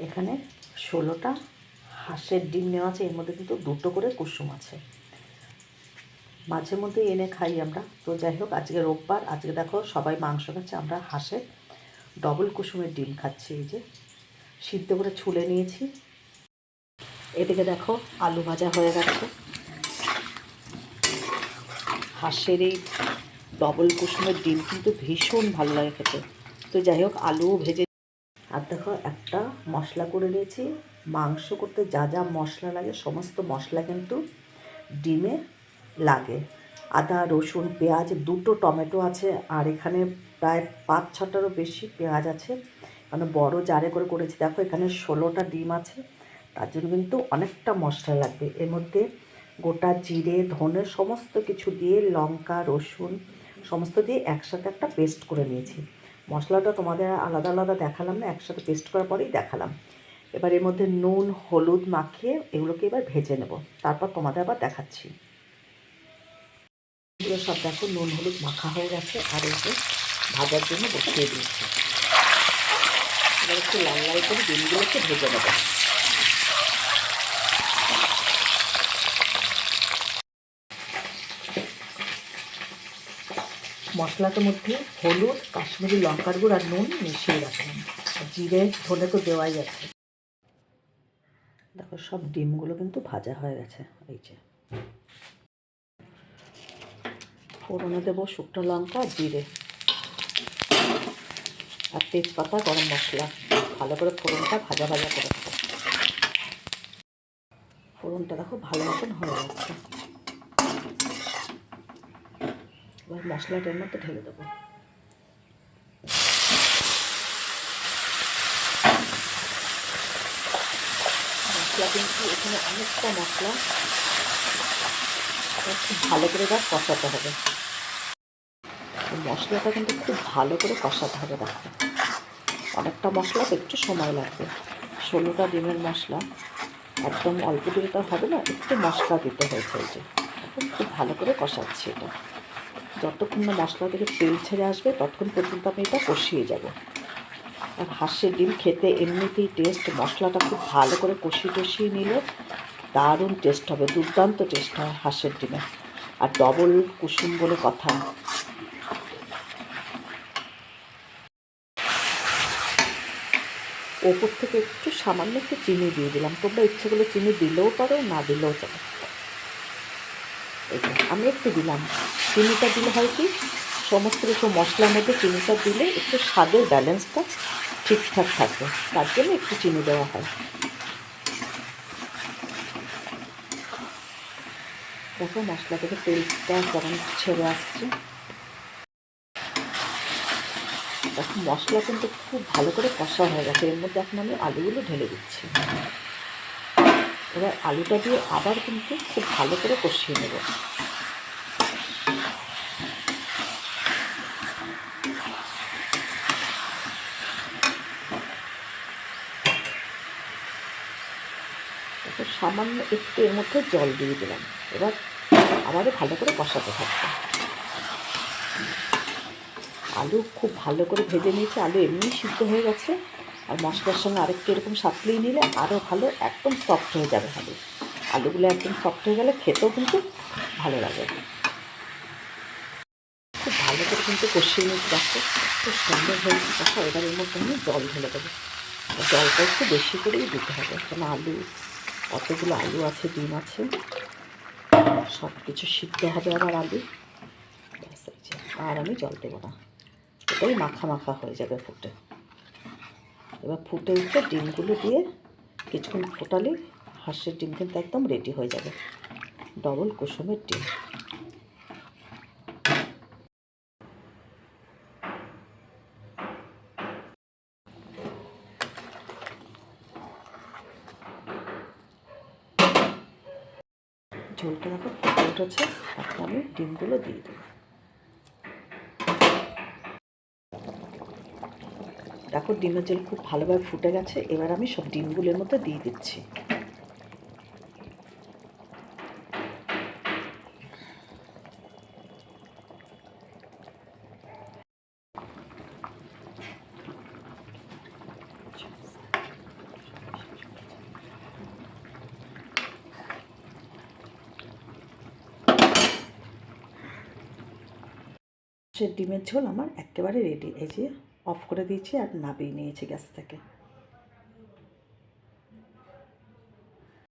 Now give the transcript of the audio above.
এখানে 16টা হাঁসের ডিম নেওয়া আছে, এর মধ্যে কিন্তু 2টো করে কুসুম আছে। মাঝে মধ্যে এনে খাই আমরা। তো যাই হোক, আজকে রোববার, আজকে দেখো সবাই মাংস খাচ্ছে, আমরা হাঁসের ডবল কুসুমের ডিম খাচ্ছি। এই যে সিদ্ধ করে ছুলে নিয়েছি। এদিকে দেখো আলু ভাজা হয়ে গেছে। হাঁসের এই ডবল কুসুমের ডিম কিন্তু ভীষণ ভালো লাগে খেতে। তো যাই হোক, আলুও ভেজে। আর দেখো একটা মশলা করে নিয়েছি। মাংস করতে যা যা মশলা লাগে সমস্ত মশলা কিন্তু ডিমে লাগে। আদা, রসুন, পেঁয়াজ, 2টো টমেটো আছে, আর এখানে প্রায় 5-6টারও বেশি পেঁয়াজ আছে। মানে বড় জারে করে করেছি। দেখো এখানে 16টা ডিম আছে, তার জন্য কিন্তু অনেকটা মশলা লাগবে। এর মধ্যে গোটা জিরে, ধনে সমস্ত কিছু দিয়ে, লঙ্কা, রসুন সমস্ত দিয়ে একসাথে একটা পেস্ট করে নিয়েছি। মশলাটা তোমাদের আলাদা আলাদা দেখালাম না, একসাথে পেস্ট করার পরেই দেখালাম। এবার এর মধ্যে নুন, হলুদ মাখিয়ে এগুলোকে এবার ভেজে নেব, তারপর তোমাদের আবার দেখাচ্ছি। এগুলো সব দেখো নুন হলুদ মাখা হয়ে গেছে, আর এই যে ভাজার জন্য বসিয়ে দিয়েছি। এবার একটু লাল লাল করে ডিমগুলোকে ভেজে নেব। মশলাটার মধ্যে হলুদ, কাশ্মীরি লঙ্কার গুঁড়ো আর নুন মিশিয়ে রাখলাম। আর জিরে, ধনে তো দেওয়াই আছে। দেখো সব ডিমগুলো কিন্তু ভাজা হয়ে গেছে। এই যে ফোড়নে দেবো শুকনো লঙ্কা, জিরে আর তেজপাতা, গরম মশলা। ভালো করে ফোড়নটা ভাজা ভাজা করে দেবো। ফোড়নটা দেখো ভালো মতন হয়ে যাচ্ছে। এবার মশলাটার মধ্যে ঢেলে দেবো। মশলা কিন্তু এখানে অনেকটা মশলা, খুব ভালো করে এবার কষাতে হবে। মশলাটা কিন্তু খুব ভালো করে কষাতে হবে। দেখো অনেকটা মশলা তো একটু সময় লাগবে। 16টা ডিমের মশলা একদম অল্প দিলে তো হবে না, একটু মশলা দিতে হয়েছে। এই যে এখন খুব ভালো করে কষাচ্ছি এটা। যতক্ষণ না মশলা থেকে তেল ছেড়ে আসবে ততক্ষণ পর্যন্ত আমি এটা কষিয়ে যাব। আর হাঁসের ডিম খেতে এমনিতেই টেস্ট, মশলাটা খুব ভালো করে কষিয়ে নিলে দারুণ টেস্ট হবে, দুর্দান্ত টেস্ট হয় হাঁসের ডিমে। আর ডবল কুসুম বলে কথা। ওপর থেকে একটু সামান্য একটু চিনি দিয়ে দিলাম, তোমরা ইচ্ছে করলে চিনি দিলেও পারো, না দিলেও চলে। আমি একটু দিলাম। চিনিটা দিলে হয় কি, সমস্ত কিছু মশলার মধ্যে চিনিটা দিলে একটু স্বাদের ব্যালেন্সটা ঠিকঠাক থাকে, তার জন্য একটু চিনি দেওয়া হয়। দেখো মশলা থেকে তেলটা কেমন ছেড়ে আসছে। দেখো মশলা কিন্তু খুব ভালো করে কষা হয়ে গেছে। এর মধ্যে এখন আমি আলুগুলো ঢেলে দিচ্ছি। এবার আলুটা দিয়ে আবার কিন্তু খুব ভালো করে কষিয়ে নেব। তো সামান্য একটু এর মধ্যে জল দিয়ে দিলাম। এবার আবারও ভালো করে কষাতে থাকবে। আলু খুব ভালো করে ভেজে নিয়েছি, আলু এমনি সিদ্ধ হয়ে গেছে। আর মশলার সঙ্গে আরেকটু এরকম সাঁতলিয়ে নিলে আরও ভালো একদম সফট হয়ে যাবে আলুগুলো একদম সফট হয়ে গেলে খেতেও কিন্তু ভালো লাগে। খুব ভালো করে কিন্তু কষিয়ে নিতে দেখো খুব সুন্দর হয়েছে কষা। এবার এর মধ্যে আমি জল ঢেলে দেবো। জলটা একটু বেশি করেই দিতে হবে, কারণ আলু অতগুলো আলু আছে, ডিম আছে, সব কিছু সিদ্ধ হবে আবার আলু। আর আমি জল দেবো না, এটাই মাখা মাখা হয়ে যাবে ফুটে। এবার ফুটে উঠে ডিমগুলো দিয়ে কিছুক্ষণ ফোটালে হাঁসের ডিম কিন্তু একদম রেডি হয়ে যাবে, ডবল কুসুমের ডিম। ঝোলটা দেখো ফুটে উঠেছে, এখন আমি ডিমগুলো দিয়ে দেবো। দেখো ডিমের ঝোল খুব ভালোভাবে ফুটে গেছে। এবার আমি সব ডিমগুলোর মধ্যে দিয়ে দিচ্ছি। সে ডিমের ঝোল আমার একেবারে রেডি। এই যে অফ করে দিয়েছি আর নামিয়ে নিয়েছি গ্যাস থেকে।